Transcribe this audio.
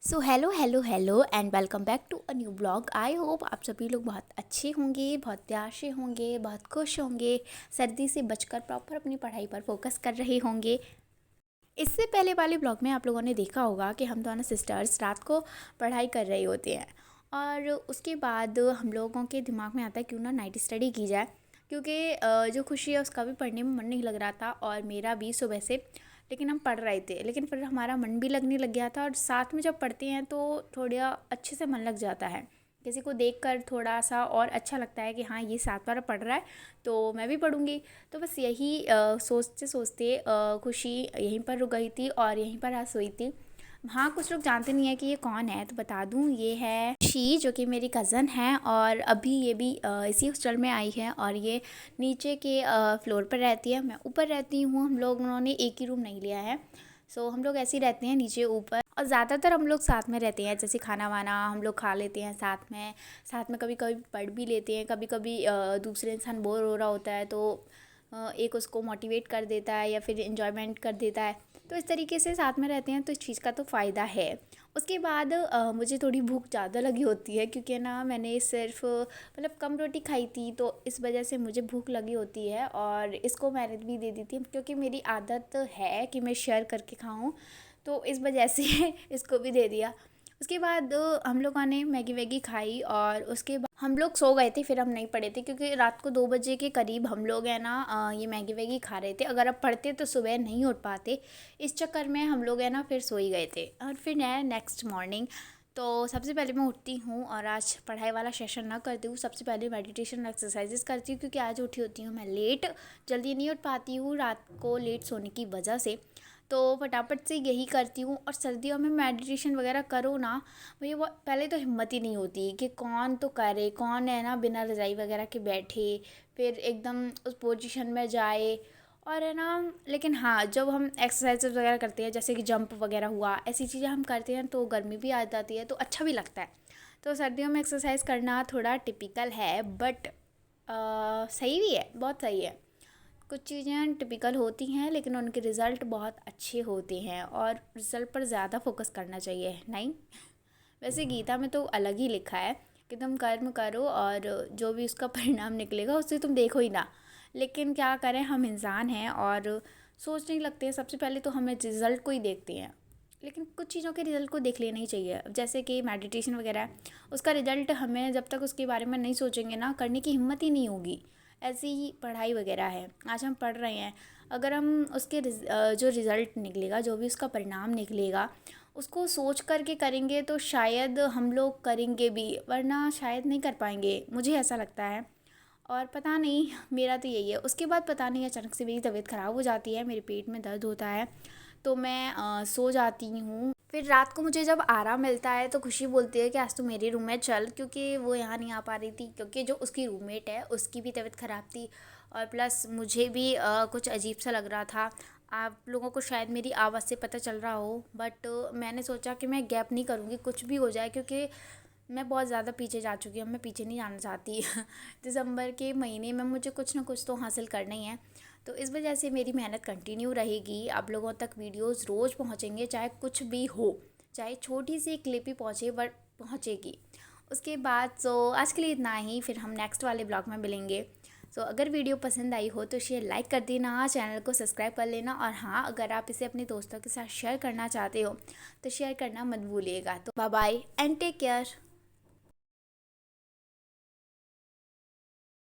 So hello hello hello and welcome back to a new blog. I hope आप सभी लोग बहुत अच्छे होंगे, बहुत प्यार से होंगे, बहुत खुश होंगे, सर्दी से बचकर प्रॉपर अपनी पढ़ाई पर फोकस कर रहे होंगे। इससे पहले वाले ब्लॉग में आप लोगों ने देखा होगा कि हम दोनों सिस्टर्स रात को पढ़ाई कर रहे होते हैं और उसके बाद हम लोगों के दिमाग में आता है क्यों ना नाइट स्टडी की जाए, क्योंकि जो खुशी है उसका भी पढ़ने में मन नहीं लग रहा था और मेरा भी सुबह से। लेकिन हम पढ़ रहे थे, लेकिन फिर हमारा मन भी लगने लग गया था और साथ में जब पढ़ते हैं तो थोड़ा अच्छे से मन लग जाता है। किसी को देखकर थोड़ा सा और अच्छा लगता है कि हाँ ये साथ वाला पढ़ रहा है तो मैं भी पढ़ूंगी। तो बस यही सोचते सोचते खुशी यहीं पर रुक गई थी और यहीं पर आज सोई थी। हाँ, कुछ लोग जानते नहीं है कि ये कौन है, तो बता दूँ ये है शी, जो कि मेरी कज़न है और अभी ये भी इसी हॉस्टल में आई है और ये नीचे के फ्लोर पर रहती है, मैं ऊपर रहती हूँ। हम लोग उन्होंने एक ही रूम नहीं लिया है, सो हम लोग ऐसे ही रहते हैं नीचे ऊपर और ज़्यादातर हम लोग साथ में रहते हैं। जैसे खाना वाना हम लोग खा लेते हैं साथ में कभी कभी पढ़ भी लेते हैं। कभी कभी दूसरे इंसान बोर हो रहा होता है तो एक उसको मोटिवेट कर देता है या फिर इन्जॉयमेंट कर देता है। तो इस तरीके से साथ में रहते हैं तो इस चीज़ का तो फ़ायदा है। उसके बाद मुझे थोड़ी भूख ज़्यादा लगी होती है क्योंकि ना मैंने सिर्फ मतलब कम रोटी खाई थी, तो इस वजह से मुझे भूख लगी होती है और इसको मैंने भी दे दी थी क्योंकि मेरी आदत है कि मैं शेयर करके खाऊं, तो इस वजह से इसको भी दे दिया। उसके बाद हम लोगों ने मैगी वैगी खाई और उसके बाद हम लोग सो गए थे। फिर हम नहीं पढ़े थे क्योंकि रात को 2 बजे के करीब हम लोग है ना ये मैगी वैगी खा रहे थे। अगर अब पढ़ते तो सुबह नहीं उठ पाते, इस चक्कर में हम लोग है ना फिर सो ही गए थे। और फिर नेक्स्ट मॉर्निंग तो सबसे पहले मैं उठती हूँ और आज पढ़ाई वाला सेशन ना करती हूँ, सबसे पहले मेडिटेशन एक्सरसाइजेस करती हूँ क्योंकि आज उठी होती हूँ मैं लेट, जल्दी नहीं उठ पाती हूँ रात को लेट सोने की वजह से। तो फटाफट से यही करती हूँ। और सर्दियों में मेडिटेशन वगैरह करो ना, मुझे वो पहले तो हिम्मत ही नहीं होती कि कौन तो करे, कौन है ना बिना रज़ाई वगैरह के बैठे फिर एकदम उस पोजीशन में जाए और है ना। लेकिन हाँ, जब हम एक्सरसाइज वगैरह करते हैं जैसे कि जंप वगैरह हुआ, ऐसी चीज़ें हम करते हैं तो गर्मी भी आ जाती है तो अच्छा भी लगता है। तो सर्दियों में एक्सरसाइज करना थोड़ा टिपिकल है बट सही भी है, बहुत सही है। कुछ चीज़ें टिपिकल होती हैं लेकिन उनके रिज़ल्ट बहुत अच्छे होते हैं और रिज़ल्ट पर ज़्यादा फोकस करना चाहिए, नहीं? वैसे गीता में तो अलग ही लिखा है कि तुम कर्म करो और जो भी उसका परिणाम निकलेगा उसे तुम देखो ही ना। लेकिन क्या करें, हम इंसान हैं और सोचने लगते हैं, सबसे पहले तो हमें रिज़ल्ट को ही देखते हैं। लेकिन कुछ चीज़ों के रिज़ल्ट को देख लेना ही चाहिए, जैसे कि मेडिटेशन वगैरह, उसका रिज़ल्ट हमें जब तक उसके बारे में नहीं सोचेंगे ना करने की हिम्मत ही नहीं होगी। ऐसी ही पढ़ाई वगैरह है, आज हम पढ़ रहे हैं, अगर हम उसके जो रिज़ल्ट निकलेगा, जो भी उसका परिणाम निकलेगा, उसको सोच कर के करेंगे तो शायद हम लोग करेंगे भी, वरना शायद नहीं कर पाएंगे, मुझे ऐसा लगता है। और पता नहीं, मेरा तो यही है। उसके बाद पता नहीं अचानक से मेरी तबीयत ख़राब हो जाती है, मेरे पेट में दर्द होता है तो मैं सो जाती हूँ। फिर रात को मुझे जब आराम मिलता है तो खुशी बोलती है कि आज तो मेरे रूम में चल, क्योंकि वो यहाँ नहीं आ पा रही थी क्योंकि जो उसकी रूममेट है उसकी भी तबीयत ख़राब थी और प्लस मुझे भी कुछ अजीब सा लग रहा था। आप लोगों को शायद मेरी आवाज़ से पता चल रहा हो, बट मैंने सोचा कि मैं गैप नहीं करूँगी, कुछ भी हो जाए, क्योंकि मैं बहुत ज़्यादा पीछे जा चुकी हूँ, मैं पीछे नहीं जाना चाहती। दिसंबर के महीने में मुझे कुछ ना कुछ तो हासिल करना ही है, तो इस वजह से मेरी मेहनत कंटिन्यू रहेगी। आप लोगों तक वीडियोस रोज़ पहुँचेंगे, चाहे कुछ भी हो, चाहे छोटी सी क्लिप ही पहुँचे बट पहुँचेगी। उसके बाद आज के लिए इतना ही, फिर हम नेक्स्ट वाले ब्लॉग में मिलेंगे। अगर वीडियो पसंद आई हो तो शेयर लाइक कर देना, चैनल को सब्सक्राइब कर लेना और हाँ, अगर आप इसे अपने दोस्तों के साथ शेयर करना चाहते हो तो शेयर करना मत भूलिएगा। तो bye bye and take care.